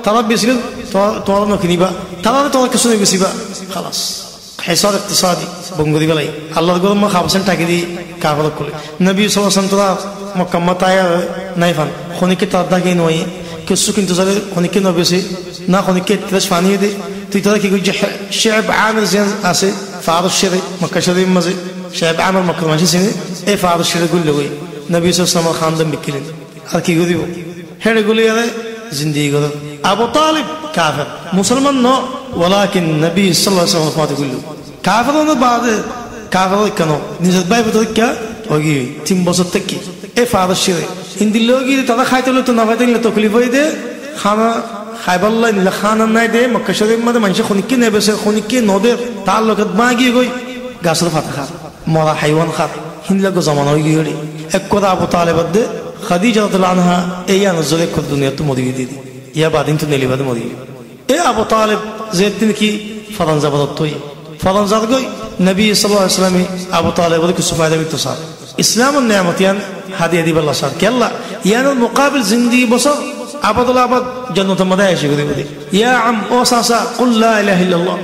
তারা বেশিলে তোমার নকিনিবা তারা তোমার কিছু নেই বেশিবা খালাস হেসার ইকতিসাদি বঙ্গদি বেলাই আল্লাহর গরম খাবসেন টাকি দি কাগজ করে নবী সাল্লাল্লাহু আলাইহি ওয়াসাল্লাম মক্কা তায়া নাই ফান খনিকে তার দাগে নয় কিছু কিন্তু যারা খনিকে নবেছে না খনিকে ত্রাস পানি দে তুই তারা কি কই শাব আমির আছে ফারুশ শরী মক্কা শরীফ মাঝে শাব আমির মক্কা মাঝে সিনে এই ফারুশ শরী গুলো লই নবী সাল্লাল্লাহু আলাইহি ওয়াসাল্লাম খানদান বিকিলেন আর কি গদিব হেড়ে গুলি আরে জিন্দেগি গদ আবু তালিব কাফের মুসলমান ন ওয়ালাকিন নবী সাল্লাল্লাহু আলাইহি ওয়াসাল্লাম ফাতে গুলো কাফের ন বাদে কাফের কেন নিজের ভাই বলতে কি ওগি 3 বছর থেকে এই ফারুশ শরী হিন্দি লোগি তারা খাইতে হলো তো না খাইতে হলো তকলিফ হই দে খানা খাইবাল্লাহ নিলা খানা নাই দে মক্কা শরীফ মধ্যে মানুষ খনিকে নেবেছে খনিকে নদের তার লোক বাগি গই গাছের ফাতা খা মরা হাইওয়ান খা হিন্দলাগ জমান হয়ে গিয়ে এক কথা আবু তালেব দে খাদিজা রাদিয়াল্লাহু আনহা এই আনজরে কত দুনিয়া তো মদি দি ইয়া বাদিন তো নেলি বাদ মদি এ আবু তালেব যে তিনি কি ফরানজা বদত হই ফরানজা গই নবী সাল্লাল্লাহু আলাইহি ওয়াসাল্লাম আবু তালেবের কিছু ফায়দা বিত সার ইসলাম নিয়ামতিয়ান হাদিয়া দিবা আল্লাহ সার কেল্লা ইয়ানুল মুকাবিল জিন্দেগি বসর আবাদুল আবাদ জান্নাতের মধ্যে এসে গদি গদি ইয়া আম ও সাসা কুল লা ইলাহা ইল্লাল্লাহ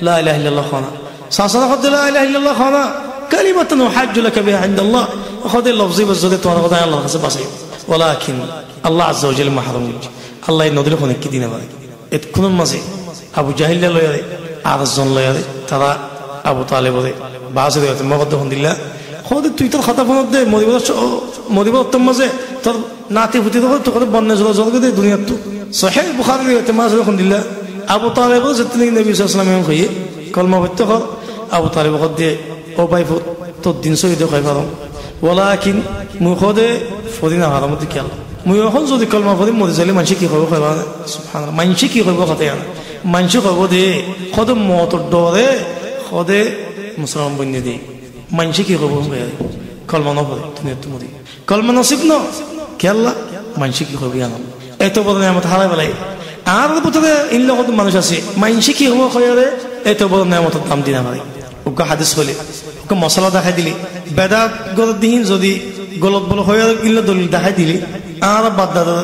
লা ইলাহা ইল্লাল্লাহ খানা সাসা খদ লা ইলাহা ইল্লাল্লাহ খানা কালিমাতুন উহাজ্জু লাকা বিহা ইনদাল্লাহ খদ লফজি বজদে তোমার কথা আল্লাহর কাছে বাসাই ওয়ালাকিন আল্লাহ আযজা ওয়া জাল মাহরুম আল্লাহ নদীর কোন কি দিনা ভাই এত কোন মাঝে আবু জাহিল লয়ারে আর জন লয়ারে তারা আবু তালেবরে বাসে দেতে মগদ হন্দিল্লাহ খদ তুই তোর কথা ফোন দে মদিবত মাঝে তোর নাতি ফুটি তো তোর বন্যা জল জল দে দুনিয়া তো সহিহ বুখারী দেতে মাঝে হন্দিল্লাহ আবু তালেব যেতে নবী সাল্লাল্লাহু আলাইহি ওয়াসাল্লাম কইয়ে কলমা পড়তে কর আবু তালেব কদ দে ও ভাই তো দিন সই দেখাই পারো ওয়ালাকিন মুখদে ফদিনা হারামতি খেয়াল মুই এখন যদি কলমা পড়ি মরে যাইলে মানুষ কি করবো কইবা সুবহানাল্লাহ মানুষ কি করবো কথা মানুষ কইব দে খদ মত ডরে খদে মুসলমান বন্যে দে মানুষ কি করবো কলমা ন পড়ে তুমি তো মরি কলমা নসিব ন খেয়াল্লা মানুষ কি করবি আনাম এত বড় নিয়ামত হারাই বেলাই আর ভিতরে ইন লগত মানুষ আছে মানুষ কি হবো কইরে এত বড় নিয়ামতের দাম দিনা পারে ওকে হাদিস হলে ওকে মশলা দেখাই দিলি বেদাত গলত দিন যদি গলত বল হয়ে গেলে দলিল দেখাই দিলি আর বাদ দাদা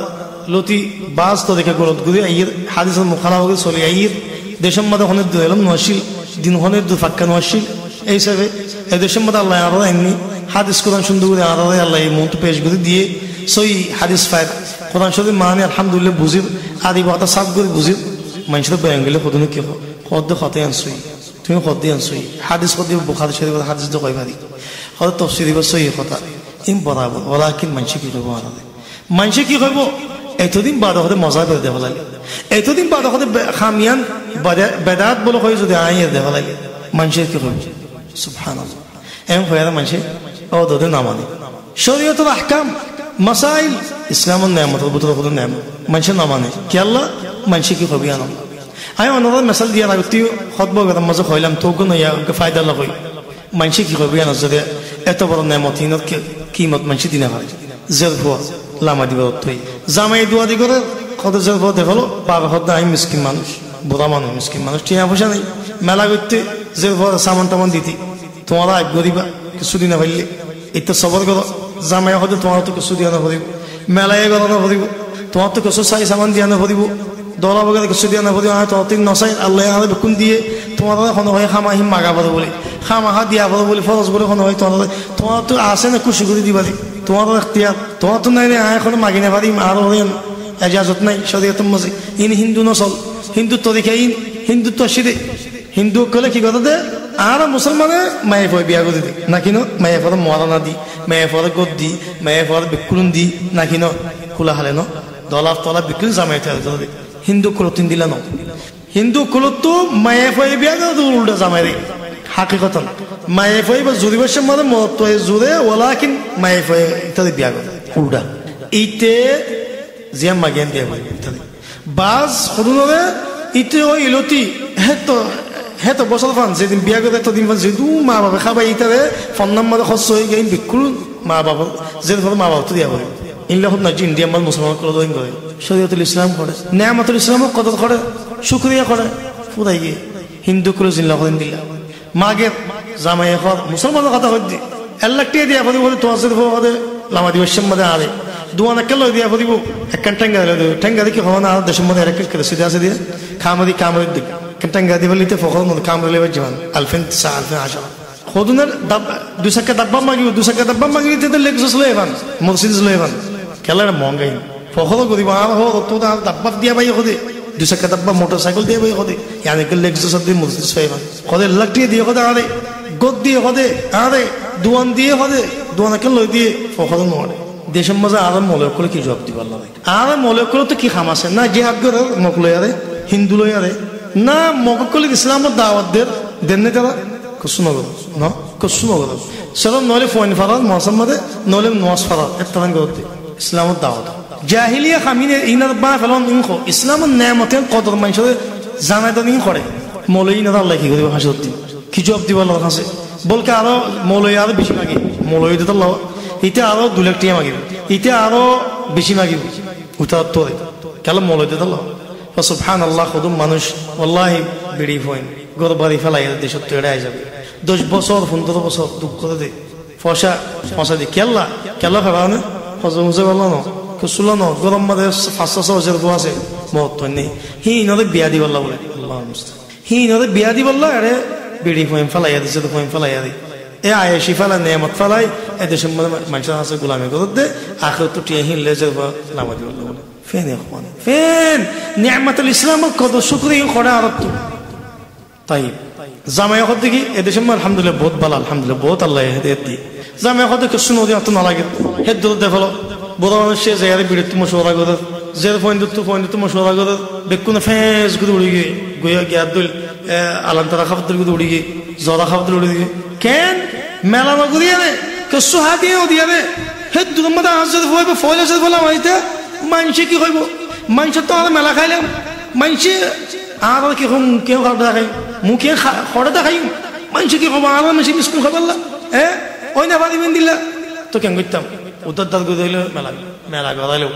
লতি বাস তো দেখে গলত গুলি আইয়ের হাদিসের মুখানা হয়ে চলে আইয়ের দেশের মধ্যে হনের দুলাম নশিল দিন হনের দু ফাক্কা নশিল এই হিসাবে এই দেশের মধ্যে আল্লাহ আরো আইনি হাদিস কোরআন সুন্দর করে আরো আল্লাহ এই মন্ত্র পেশ করে দিয়ে সই হাদিস ফায়দ কোরআন শরীফ মানে আলহামদুলিল্লাহ বুঝির আদি কথা সাফ করে বুঝির মানুষের বয়ান গেলে কদনে কি হদ হতে আনছই তুমি হদ আনছই হাদিস কদ বুখারী শরীফ হাদিস তো কই পারি হদ তাফসীর দিব সই কথা ইম বরাবর ওয়ালাকিন মানুষ কি করব মানুষ কি করব এতদিন বাদ হতে মজা করে দেওয়া লাগে এতদিন বাদ হতে খামিয়ান বেদাত বলে হয় যদি আইয়ে দেওয়া লাগে মানুষের কি করব সুবহানাল্লাহ এম হয়ে মানুষে ও দোদে না মানে শরীয়তের আহকাম মাসাইল ইসলামের নিয়ামত বুতর খুদ নিয়ামত মানুষের না মানে কি আল্লাহ মানুষ কি করবি আনন্দ আমি অন্যদের মেসাল দিয়া লাগতি খতব গরম মাঝে হইলাম তোকে নইয়া ফায়দা লাগ হই মানুষ কি করবি আনন্দ যদি এত বড় নিয়ামত হিনত কিমত মানুষ দিনা হয় জেল ভুয়া লামা দিব তুই জামাই দুয়া দি করে কত জেল ভুয়া দেখালো বাবা হদ আমি মিসকিন মানুষ বুড়া মানুষ মিসকিন মানুষ টিয়া পয়সা নেই মেলা করতে জেল ভুয়া সামান টামান দিতি তোমারা আগ গরিবা কিছু দিনা ভাইলে এটা সবর করো জামাই হতে তোমার তো কিছু দিয়া না ভরিব মেলায় গলা না ভরিব তোমার তো কিছু চাই সামান দিয়া না ভরিব দলা বগারে কিছু দিয়া না ভরিব তোমার তিন নচাই আল্লাহ আলে বেকুন দিয়ে তোমার কোনো হয় খামাহিম মাগা পারো বলে খামাহা দিয়া পারো বলে ফরজ বলে কোনো হয় তোমার তো আসে না খুশি করে দিবা তোমার এখতিয়ার তোমার তো নাই এখন মাগি না পারিম আর এজাজত নাই শরীয়তের মাঝে ইন হিন্দু নসল হিন্দু তরিকা ইন হিন্দুত্ব আসিদে হিন্দু কলে কি কথা দে আর মুসলমানে মায়ে ফয় বিয়া করে দি না কিনো মায়ে ফর মরানা দি মায়ে ফর গদ দি মায়ে ফর বিকুলুন দি না কিনো খোলা হালে ন দলাফ তলা বিকুল জামাইতে হিন্দু কুলতিন দিলা ন হিন্দু কুলত মায়ে ফয় বিয়া করে উল্টা জামাই রে হাকিকতন মায়ে ফয় বা জুরি বসের মধ্যে মত জুরে ওয়ালাকিন মায়ে ফয় ইত্যাদি বিয়া করে উল্টা ইতে জিয়া মাগিয়ান দিয়া হয় ইত্যাদি বাস সদুনরে ইতে ওই ইলতি হে তো বছর ফান যেদিন বিয়া করে এতদিন ফান যেহেতু মা বাবা খাবাই ইতারে ফোন নাম্বার খরচ হয়ে গেল বিকুল মা বাবা যে মা বাবা তো দিয়া হয় ইনলে হত না ইন্ডিয়া মাল মুসলমান করে দইন করে শরীয়তুল ইসলাম করে নিয়ামতুল ইসলামও কদর করে শুকরিয়া করে পুরাই গিয়ে হিন্দু করে জিল্লা করেন দিলা মাগে জামাই এখন মুসলমানের কথা হচ্ছে এল্লাকটিয়ে দিয়া বলি বলে তোমার লামা দিবসের মধ্যে আরে দুয়ানাকে লই দিয়া দিব একখান ঠেঙ্গা দিলে ঠেঙ্গা দেখি হওয়া না আর দেশের মধ্যে এরকম করে সিধে আছে দিয়ে খামারি দিক ঠেঙ্গা দিয়ে বলিতে ফখর মধ্যে কামড়ে লেবার জীবন আলফেন আসা সদুনের দুচাকা ডাব্বা মাগিব দুচাকা ডাব্বা মাগিলে তেতিয়া লেক্সাস লৈ এবান মর্সিডিজ লৈ এবান কেলা মহঙ্গাই ফখরও করিব আর তো ডাব্বা দিয়া পাই সদে দুচাকা ডাব্বা মোটরসাইকেল দিয়ে পাই সদে ইয়ানিকে লেক্সাস দিয়ে মর্সিডিজ পাই এবান সদে লাখ দিয়ে দিয়ে সদে আরে গদ দিয়ে সদে আরে দুয়ান দিয়ে সদে দুয়ানাকে লই দিয়ে ফখরও নড়ে দেশের মাঝে আর মলয় করে কি জবাব দিবার লাগে আর মলয় করে তো কি খাম আছে না জিহাদ করে মক লই আরে হিন্দু লই আরে না মককলে ইসলামের দাওয়াত দেন না তারা কসু নগর না কসু নগর সেটা নলে ফোন ফারাদ মৌসুম মধ্যে নলে নওয়াজ ফারাদ একটা করতে ইসলামের দাওয়াত জাহিলিয়া খামিনে ইনার বা ফেলন ইনখো ইসলামের নেয়ামতের কদর মানুষের জানাই দানি করে মৌলই ইনার আল্লাহ কি করিব হাসি সত্যি কি জবাব দিবার লোক আছে বলকে আরো মৌলই আরো বেশি মাগি মৌলই দিতে ল ইটা আরো 2 লাখ টাকা মাগিব ইটা আরো বেশি মাগিব উত্তর তো কেন মৌলই দিতে ল সুবহানাল্লাহ খুদুম মানুষ ওয়াল্লাহি বিড়ি হইন গরবারি ফেলাই দেশত তো এড়াই যাবে 10 বছর 15 বছর দুঃখ করে দে ফসা দি কেল্লা ফেলানো ফজমুজে বললো না কুসুলো না গরম মাঝে 500 বছর আছে মত নেই হি ইনরে বিয়া দি বললা বলে আল্লাহ মুস্তান হি ইনরে বিয়া দি বললা আরে বিড়ি হইন ফেলাই দিছে তো হইন ফেলাই দি এ আয়েশি ফেলা নেয়ামত ফেলাই এ দেশের মানুষের আছে গোলামি করে দে আখির তো টিয়া হিন লেজে নামা দি বললা বলে فين يا اخوان فين نعمة الاسلام قد شكري خدا عرفت طيب জামাই এখন দেখি এদেশে আলহামদুলিল্লাহ বহুত ভালো আলহামদুলিল্লাহ বহুত আল্লাহ হেদায়েত দি জামাই এখন দেখি শুনো দি আত্ম না লাগে হেদ দূর দেখলো বড় মানুষ সে জায়গায় বিড়ি তুমি মশওয়ারা করে যে পয়েন্ট তো মশওয়ারা করে বেকুন ফেস গুলো উড়ি গিয়ে গয়া গিয়া দুল আলান্তরা খাবার গুলো উড়ি গিয়ে জরা খাবার উড়ি গিয়ে কেন মেলা না করিয়া রে কসু হাতিয়ে দিয়া রে হেদ দূর মধ্যে হাজার হইবে ফয়লা সে বলা মাইতে মানুষে কি হইব মানুষের তো মেলা খাইলাম মানুষে আর কি হম কেউ খাওয়া খাই মুখে খড়ে দেখাই মানুষে কি হবো আর মানুষ বিস্কুট খাবার হ্যাঁ ওই না বাড়ি বেন দিলা তো কেন করতাম উত্তর দাঁত করে দিলে মেলা গড়াইলো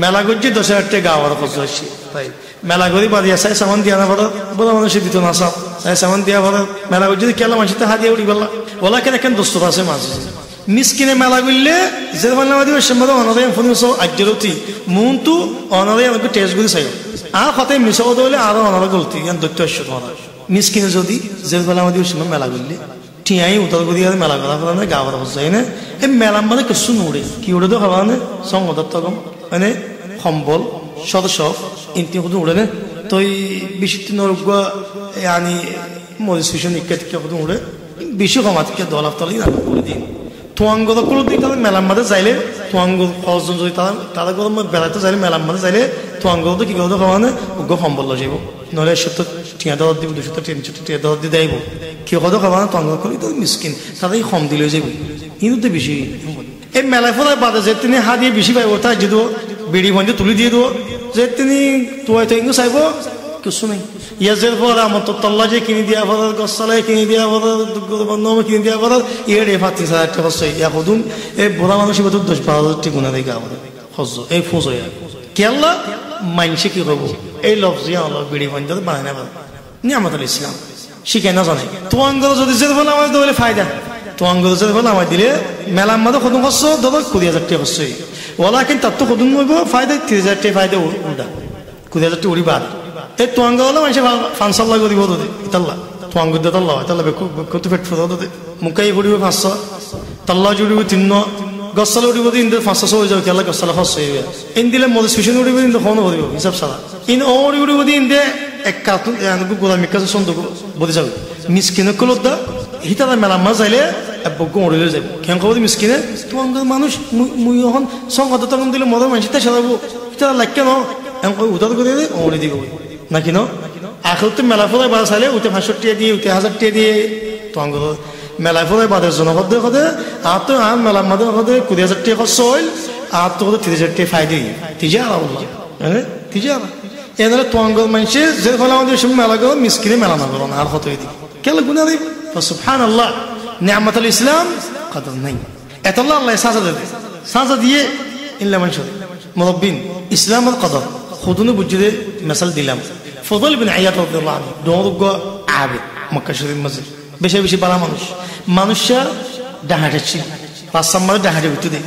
মেলা করছি 10,000 টাকা গাওয়ার খরচ হচ্ছে তাই মেলা করি বাড়ি আসাই সামান দিয়া না পারো বলো মানুষের দিত না সব তাই সামান দিয়া পারো মেলা করছি কেলা মানুষের হাত দিয়ে উড়ি বললা বলা কেন এখন দোস্ত আছে মাছ মিসকিনে মেলা করলে যে বাংলাদেশের সম্বন্ধে অনাদায় ফোন আজ্যরতি মনটো অনাদায় আমাকে টেস্ট করে চাই আর কথায় মিশাব হলে আরো অনারা গলতি জ্ঞান দৈত্য আসছে তোমার মিসকিনে যদি যে বাংলাদেশের সময় মেলা করলে টিয়াই উত্তর করি মেলা করা ফেলা গাওয়ার অবস্থা না এই মেলার মানে কিছু নুড়ে কি উড়ে তো খাওয়া না সংবাদ মানে সম্বল সদস্য ইন্তি শুধু উড়ে না তো এই বেশি নরজ্ঞ আনি মরিসিশন ইত্যাদি উড়ে বেশি কমাতে দল আফতালি না করে দিন তোয়াঙ্গদ করে দিই তাদের মেলার মাঝে যাইলে তোয়াঙ্গ খরচজন যদি তারা গরম বেড়াতে চাইলে মেলার মাঝে যাইলে তোয়াঙ্গদ কি করতে খাওয়ানো উগ্র সম্বল যাইব নহলে 70 টিয়া দর দিব 200 300 টিয়া দর দিয়ে দেব কি কথা খাওয়ানো তোয়াঙ্গ করে তো মিসকিন তাদের কম দিলে যাবে কিন্তু তো বেশি এই মেলায় ফলায় বাদে যে তিনি হাত দিয়ে বেশি পাইব তাই যদি বিড়ি ভঞ্জে তুলি দিয়ে দেবো যে তিনি তোয়াই তো ইংলিশ চাইব কিছু নেই ইয়াজের পর আমার তো তল্লা যে কিনে দিয়া পড়ার গছালাই কিনে দিয়া পড়ার নমে কিনে দিয়া পড়ার ইয়ে 35,000 টাকা খরচ ইয়া কদুন এই বুড়া মানুষ বছর 10-12,000 টাকা গুণা দেখে আমাদের খরচ এই ফোঁস হয়ে কেল্লা মানসে কি করবো এই লফজি আল্লাহ বিড়ি ভঞ্জে বানায় না নিয়ামতুল ইসলাম শিখে না জানে তোয়াঙ্গল যদি যে ফল আমার দিলে ফায়দা তোয়াঙ্গল যে ফল আমার দিলে মেলার মধ্যে কদম খরচ ধরো 20,000 টাকা খরচ ওলা কিন্তু তার তো কদম হইব ফায়দা 30,000 টাকা ফায়দা উল্টা 20,000 টাকা উড়ি বাদ এই তোয়াঙ্গ হলো মানুষ ফানসাল্লা করিব ইতাল্লা তোয়াঙ্গ দিয়ে তাল্লা তাল্লা কত পেট ফুটে মুখাই পড়িব 500 তাল্লা জুড়িব 300 গছালা উঠিব ইন্দ্র 500 হয়ে যাবে কেলা গছালা খরচ হয়ে যাবে ইন দিলে মধ্যে স্পেশন উঠিব ইন্দ্র ফোন করিব হিসাব সারা ইন ওড়ি উঠিব ইন্দ্রে এক কার্টুন গোলামি কাছে সন্দেহ বলে যাবে মিসকিনে কলত দা হিতারা মেলা মাছ যাইলে বগ্য উড়িলে যাবে কেন খবর মিসকিনে তোয়াঙ্গ মানুষ মুই এখন সংঘাত তখন দিলে মদের মানুষ তাই সারাবো হিতারা লাগে ন উদার করে ওড়ি দিব নাকি ন এখন তো মেলা ফলায় বাধা চাইলে উঠে 500 টাকা দিয়ে উঠে 1000 টাকা দিয়ে তো আঙ্গ মেলা ফলায় বাদের জনপদ কথা আর তো আর মেলার মাঝে কথা 20,000 টাকা খরচ হইল আর তো 30,000 টাকা ফায়দা তিজা আর হ্যাঁ তিজা এনারা তো আঙ্গ মানুষে যে ফলে আমাদের সময় মেলা করো মিসকিনে মেলা না করো না আর কত দিই কেন গুণা দিই সুবহানাল্লাহ নিয়ামতুল ইসলাম কদর নাই এত আল্লাহ সাজা দিয়ে ইল্লা মানুষ মুরব্বিন ইসলামের কদর খুদুনে বুঝিয়ে মেসাল দিলাম ফজল বিন আয়াত রাদিয়াল্লাহু আনহু দৌড় আবেদ মক্কা শরীফ মসজিদ বেশি বেশি বালা মানুষরা ডাহাটা ছিল 5 নম্বরে ডাহাটে উঠতে দেয়